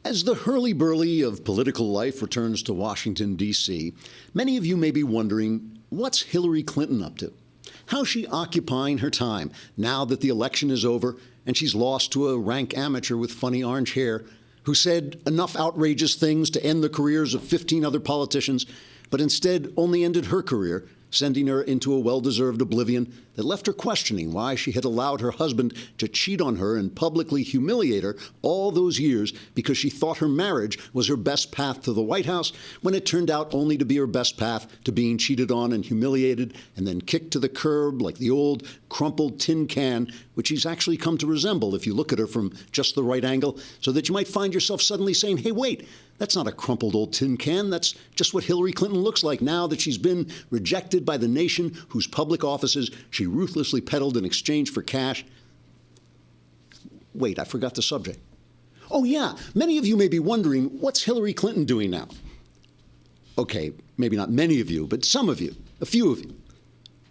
As the hurly-burly of political life returns to Washington, D.C., many of you may be wondering, what's Hillary Clinton up to? How's she occupying her time now that the election is over and she's lost to a rank amateur with funny orange hair who said enough outrageous things to end the careers of 15 other politicians, but instead only ended her career, sending her into a well-deserved oblivion that left her questioning why she had allowed her husband to cheat on her and publicly humiliate her all those years because she thought her marriage was her best path to the White House, when it turned out only to be her best path to being cheated on and humiliated and then kicked to the curb like the old crumpled tin can, which she's actually come to resemble if you look at her from just the right angle, so that you might find yourself suddenly saying, hey, wait, that's not a crumpled old tin can. That's just what Hillary Clinton looks like now that she's been rejected by the nation whose public offices she ruthlessly peddled in exchange for cash. Wait, I forgot the subject. Oh, yeah, many of you may be wondering, what's Hillary Clinton doing now? Okay, maybe not many of you, but some of you, a few of you.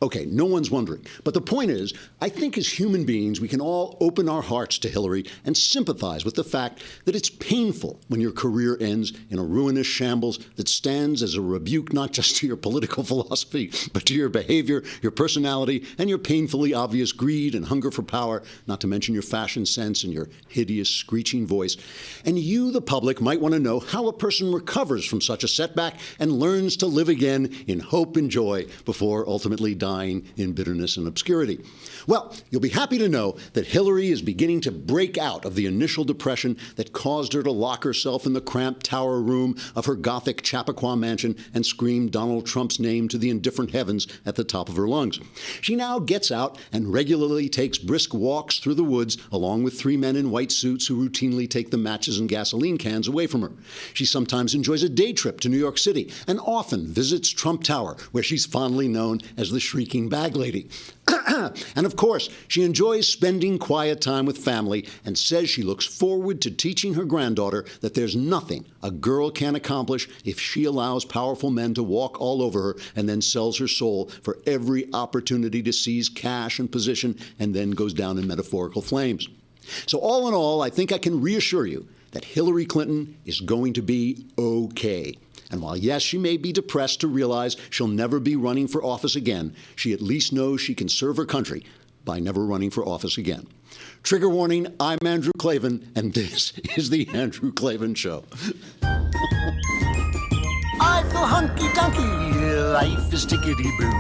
Okay, no one's wondering. But the point is, I think as human beings, we can all open our hearts to Hillary and sympathize with the fact that it's painful when your career ends in a ruinous shambles that stands as a rebuke not just to your political philosophy, but to your behavior, your personality, and your painfully obvious greed and hunger for power, not to mention your fashion sense and your hideous screeching voice. And you, the public, might want to know how a person recovers from such a setback and learns to live again in hope and joy before ultimately dying in bitterness and obscurity. Well, you'll be happy to know that Hillary is beginning to break out of the initial depression that caused her to lock herself in the cramped tower room of her Gothic Chappaqua mansion and scream Donald Trump's name to the indifferent heavens at the top of her lungs. She now gets out and regularly takes brisk walks through the woods along with three men in white suits who routinely take the matches and gasoline cans away from her. She sometimes enjoys a day trip to New York City and often visits Trump Tower, where she's fondly known as the Shrieking Bag Lady. And of course, she enjoys spending quiet time with family and says she looks forward to teaching her granddaughter that there's nothing a girl can accomplish if she allows powerful men to walk all over her and then sells her soul for every opportunity to seize cash and position and then goes down in metaphorical flames. So all in all, I think I can reassure you that Hillary Clinton is going to be okay. And while, yes, she may be depressed to realize she'll never be running for office again, she at least knows she can serve her country by never running for office again. Trigger warning, I'm Andrew Klavan, and this is The Andrew Klavan Show. I feel hunky-dunky, life is tickety-boo.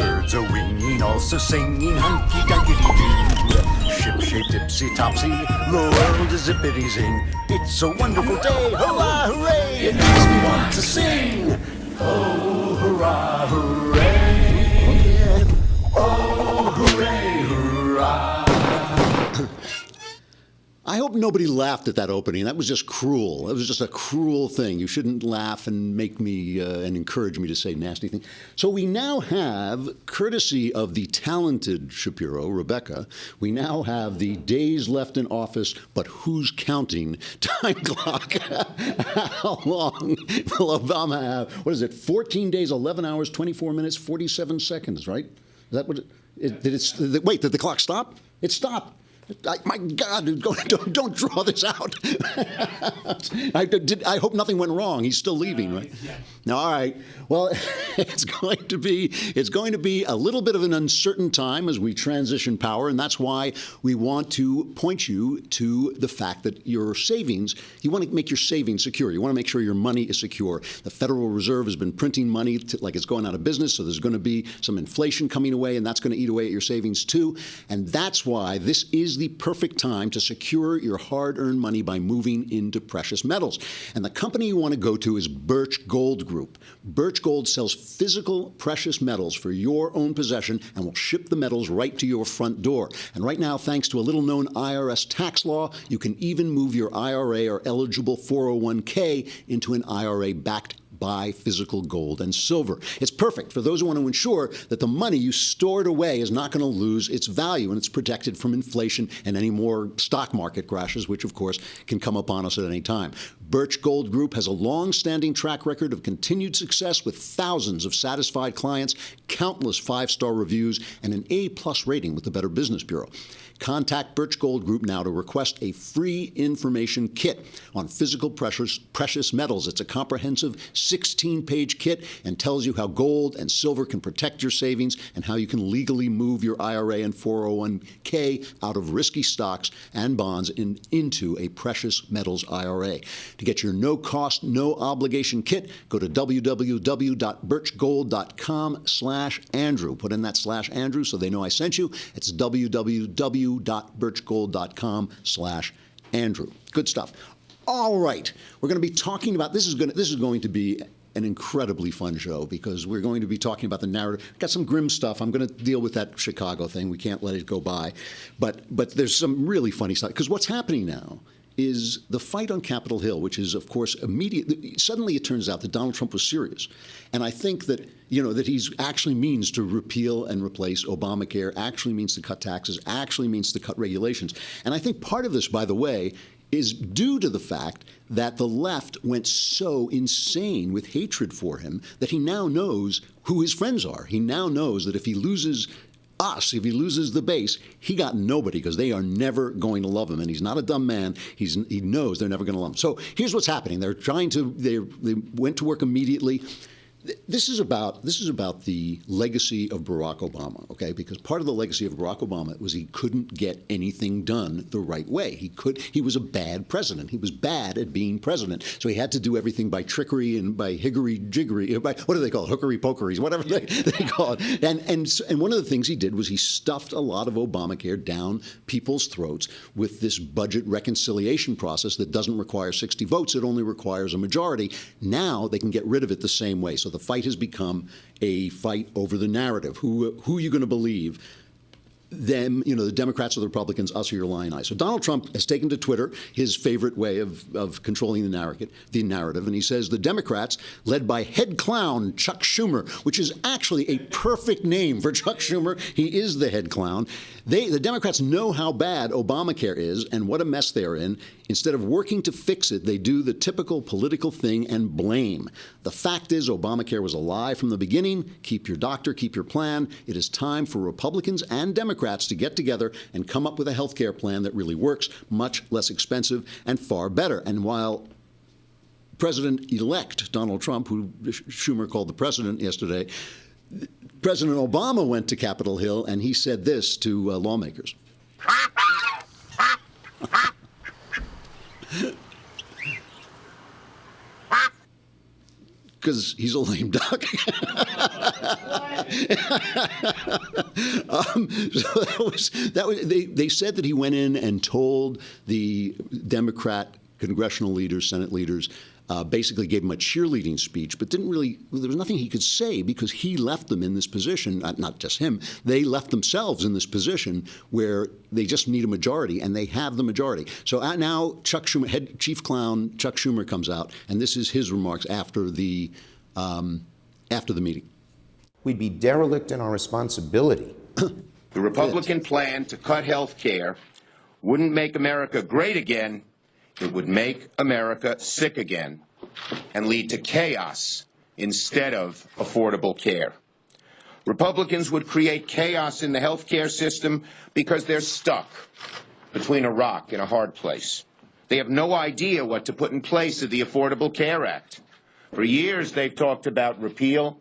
Birds are winging, also singing hunky-dunky-doo. Ship-shaped, tipsy-topsy, the world is zippity-zing. It's a wonderful day, hurrah, hooray! It makes me want to sing. Oh, hurrah, hooray! Oh, hooray, hurrah! I hope nobody laughed at that opening. That was just cruel. It was just a cruel thing. You shouldn't laugh and make me and encourage me to say nasty things. So we now have, courtesy of the talented Shapiro, Rebecca, we now have the days left in office, but who's counting time clock. How long will Obama have? What is it? 14 days, 11 hours, 24 minutes, 47 seconds, right? Is that what wait, did the clock stop? It stopped. My God, don't draw this out. I hope nothing went wrong. He's still leaving, right? Yeah. Now, all right. Well, it's going to be a little bit of an uncertain time as we transition power, and that's why we want to point you to the fact that your savings, you want to make your savings secure. You want to make sure your money is secure. The Federal Reserve has been printing money like it's going out of business, so there's going to be some inflation coming away, and that's going to eat away at your savings too. And that's why this is the perfect time to secure your hard-earned money by moving into precious metals. And the company you want to go to is Birch Gold Group. Birch Gold sells physical precious metals for your own possession and will ship the metals right to your front door. And right now, thanks to a little-known IRS tax law, you can even move your IRA or eligible 401k into an IRA backed by physical gold and silver. It's perfect for those who want to ensure that the money you stored away is not going to lose its value and it's protected from inflation and any more stock market crashes, which of course can come upon us at any time. Birch Gold Group has a long-standing track record of continued success with thousands of satisfied clients, countless five-star reviews, and an A-plus rating with the Better Business Bureau. Contact Birch Gold Group now to request a free information kit on physical precious metals. It's a comprehensive 16-page kit and tells you how gold and silver can protect your savings and how you can legally move your IRA and 401k out of risky stocks and bonds into a precious metals IRA. To get your no-cost, no-obligation kit, go to www.birchgold.com/Andrew. Put in that /Andrew so they know I sent you. It's www.birchgold.com/Andrew. Good stuff. All right, we're going to be talking about this is going to be an incredibly fun show because we're going to be talking about the narrative. Got some grim stuff. I'm going to deal with that Chicago thing. We can't let it go by, but there's some really funny stuff because what's happening now is the fight on Capitol Hill, which is, of course, immediate. Suddenly it turns out that Donald Trump was serious. And I think that, that he's actually means to repeal and replace Obamacare, actually means to cut taxes, actually means to cut regulations. And I think part of this, by the way, is due to the fact that the left went so insane with hatred for him that he now knows who his friends are. He now knows that if he loses if he loses the base, he got nobody because they are never going to love him. And he's not a dumb man. He knows they're never going to love him. So here's what's happening. They went to work immediately. This is about the legacy of Barack Obama, okay? Because part of the legacy of Barack Obama was he couldn't get anything done the right way. He was a bad president. He was bad at being president. So he had to do everything by trickery and by higgery-jiggery, what do they call it? Hookery-pokeries, whatever they call it. And one of the things he did was he stuffed a lot of Obamacare down people's throats with this budget reconciliation process that doesn't require 60 votes. It only requires a majority. Now they can get rid of it the same way. So the fight has become a fight over the narrative. Who are you going to believe? Them, the Democrats or the Republicans, us or your lying eye. So Donald Trump has taken to Twitter his favorite way of controlling the narrative, and he says the Democrats, led by head clown Chuck Schumer, which is actually a perfect name for Chuck Schumer. He is the head clown. The Democrats know how bad Obamacare is and what a mess they're in. Instead of working to fix it, they do the typical political thing and blame. The fact is Obamacare was a lie from the beginning. Keep your doctor, keep your plan. It is time for Republicans and Democrats to get together and come up with a health care plan that really works, much less expensive and far better. And while President-elect Donald Trump, who Schumer called the president yesterday, President Obama went to Capitol Hill and he said this to lawmakers. Because he's a lame duck. They said that he went in and told the Democrat congressional leaders, Senate leaders, basically gave him a cheerleading speech, but there was nothing he could say because he left them in this position, not just him, they left themselves in this position where they just need a majority, and they have the majority. So now Chuck Schumer, head chief clown Chuck Schumer comes out, and this is his remarks after the meeting. We'd be derelict in our responsibility. The Republican plan to cut health care wouldn't make America great again. It would make America sick again and lead to chaos instead of affordable care. Republicans would create chaos in the health care system because they're stuck between a rock and a hard place. They have no idea what to put in place of the Affordable Care Act. For years, they've talked about repeal,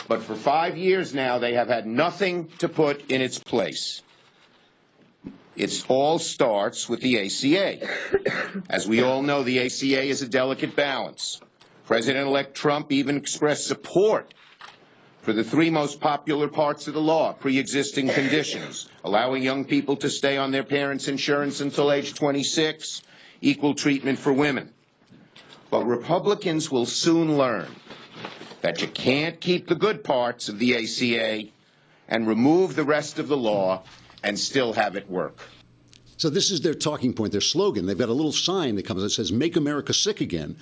but for 5 years now, they have had nothing to put in its place. It all starts with the ACA. As we all know, the ACA is a delicate balance. President-elect Trump even expressed support for the three most popular parts of the law, pre-existing conditions, allowing young people to stay on their parents' insurance until age 26, equal treatment for women. But Republicans will soon learn that you can't keep the good parts of the ACA and remove the rest of the law and still have it work. So this is their talking point, their slogan. They've got a little sign that comes that says, "Make America Sick Again."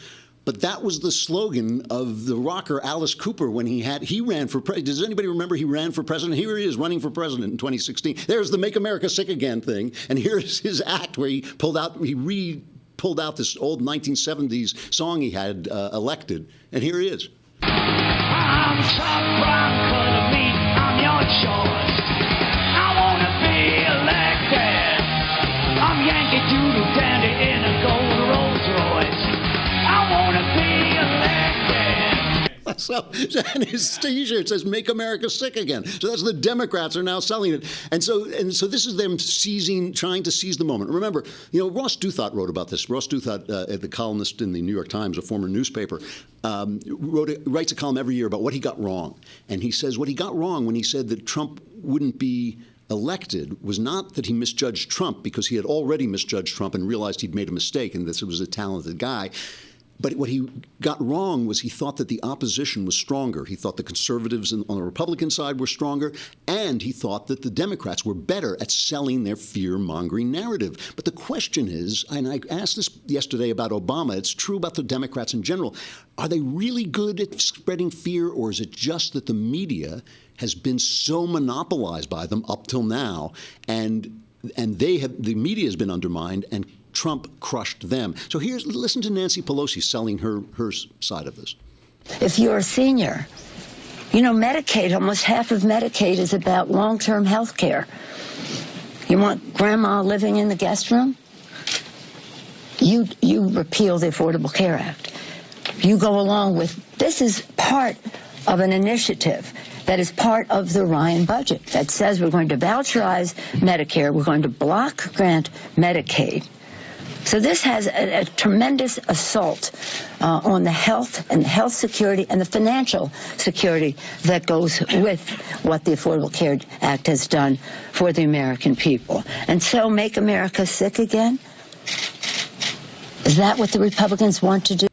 But that was the slogan of the rocker Alice Cooper when he ran for president. Does anybody remember he ran for president? Here he is running for president in 2016. There's the "Make America Sick Again" thing. And here's his act where he pulled out this old 1970s song he had elected, and here he is. I'm soft brown color meat, I'm your choice. I wanna be elected. I'm Yankee Doodle Dandy in a gold Rolls Royce. I wanna be elected. So, and his T-shirt says "Make America Sick Again." So that's the Democrats are now selling it, and so this is them trying to seize the moment. Remember, Ross Douthat wrote about this. Ross Douthat, the columnist in the New York Times, a former newspaper, writes a column every year about what he got wrong, and he says what he got wrong when he said that Trump wouldn't be elected was not that he misjudged Trump, because he had already misjudged Trump and realized he'd made a mistake and this was a talented guy. But what he got wrong was he thought that the opposition was stronger. He thought the conservatives on the Republican side were stronger, and he thought that the Democrats were better at selling their fear-mongering narrative. But the question is, and I asked this yesterday about Obama, it's true about the Democrats in general, are they really good at spreading fear, or is it just that the media has been so monopolized by them up till now, and the media has been undermined, and Trump crushed them. So listen to Nancy Pelosi selling her side of this. If you're a senior, Medicaid, almost half of Medicaid is about long-term health care. You want grandma living in the guest room? You repeal the Affordable Care Act. You go along with, this is part of an initiative that is part of the Ryan budget that says we're going to voucherize Medicare, we're going to block grant Medicaid. So this has a tremendous assault on the health and health security and the financial security that goes with what the Affordable Care Act has done for the American people. And so make America sick again? Is that what the Republicans want to do?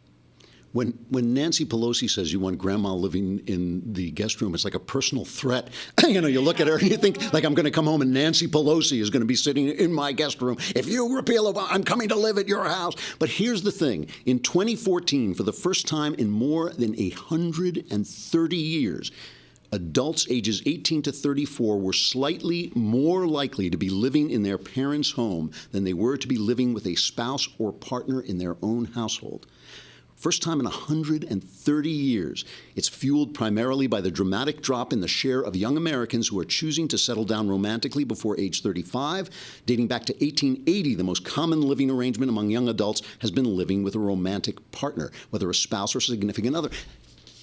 When Nancy Pelosi says you want grandma living in the guest room, it's like a personal threat. You look at her and you think, like, I'm going to come home and Nancy Pelosi is going to be sitting in my guest room. If you repeal Obama, I'm coming to live at your house. But here's the thing. In 2014, for the first time in more than 130 years, adults ages 18 to 34 were slightly more likely to be living in their parents' home than they were to be living with a spouse or partner in their own household. First time in 130 years. It's fueled primarily by the dramatic drop in the share of young Americans who are choosing to settle down romantically before age 35. Dating back to 1880, the most common living arrangement among young adults has been living with a romantic partner, whether a spouse or significant other.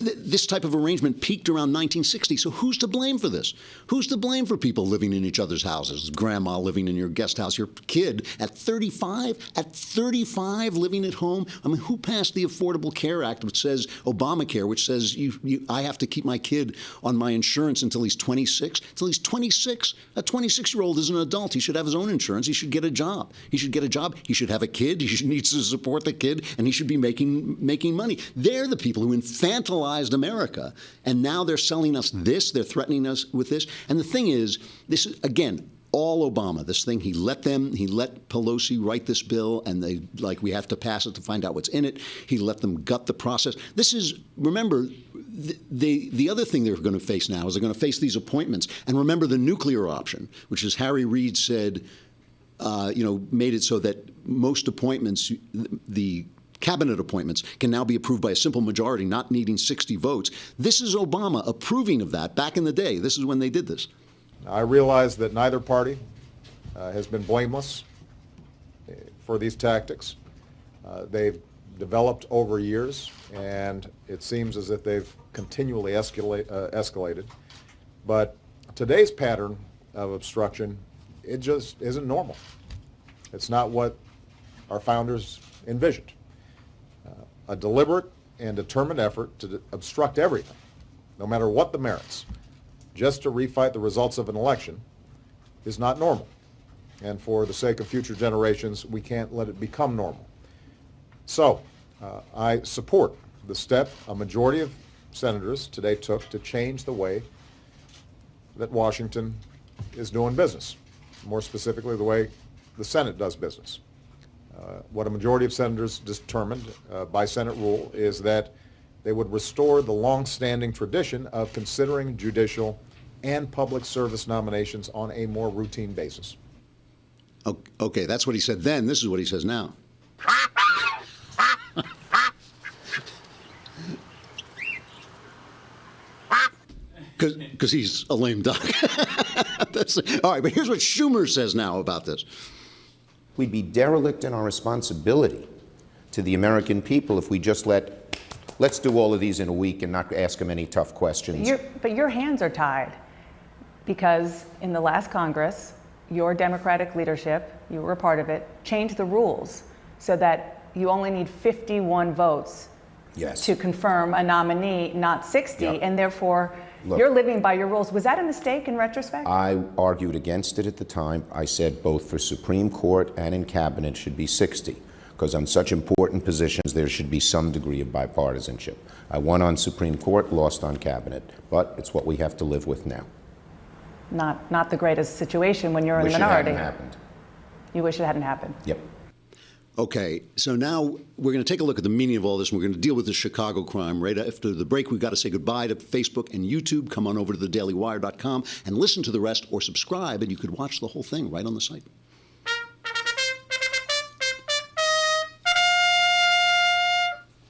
This type of arrangement peaked around 1960. So who's to blame for this? Who's to blame for people living in each other's houses? Grandma living in your guest house, your kid at 35? At 35 living at home? I mean, who passed the Affordable Care Act, which says, Obamacare, which says I have to keep my kid on my insurance until he's 26? Until he's 26? A 26-year-old is an adult. He should have his own insurance. He should get a job. He should have a kid. He needs to support the kid, and he should be making money. They're the people who infantilize America, and now they're selling us this. They're threatening us with this. And the thing is, this is, again, all Obama. This thing, he let Pelosi write this bill, and we have to pass it to find out what's in it. He let them gut the process. This is, remember, the other thing they're going to face now is they're going to face these appointments. And remember the nuclear option, which, as Harry Reid said, made it so that most appointments, the cabinet appointments, can now be approved by a simple majority, not needing 60 votes. This is Obama approving of that back in the day. This is when they did this. I realize that neither party has been blameless for these tactics. They've developed over years, and it seems as if they've continually escalated. But today's pattern of obstruction, it just isn't normal. It's not what our founders envisioned. A deliberate and determined effort to obstruct everything, no matter what the merits, just to refight the results of an election, is not normal. And for the sake of future generations, we can't let it become normal. So I support the step a majority of senators today took to change the way that Washington is doing business, more specifically the way the Senate does business. What a majority of senators determined by Senate rule is that they would restore the long-standing tradition of considering judicial and public service nominations on a more routine basis. Okay, that's what he said then. This is what he says now. Because he's a lame duck. All right, but here's what Schumer says now about this. We'd be derelict in our responsibility to the American people if we just let's do all of these in a week and not ask them any tough questions. But your hands are tied because in the last Congress, your Democratic leadership, you were a part of it, changed the rules so that you only need 51 votes Yes. to confirm a nominee, not 60, Yep. and therefore Look, you're living by your rules. Was that a mistake in retrospect? I argued against it at the time. I said both for Supreme Court and in Cabinet should be 60, because on such important positions there should be some degree of bipartisanship. I won on Supreme Court, lost on Cabinet, but it's what we have to live with now. Not the greatest situation when you're in Wish the it minority. hadn't happened. You wish it hadn't happened. Yep. Okay, so now we're going to take a look at the meaning of all this, and we're going to deal with the Chicago crime. Right after the break, we've got to say goodbye to Facebook and YouTube. Come on over to thedailywire.com and listen to the rest, or subscribe, and you could watch the whole thing right on the site.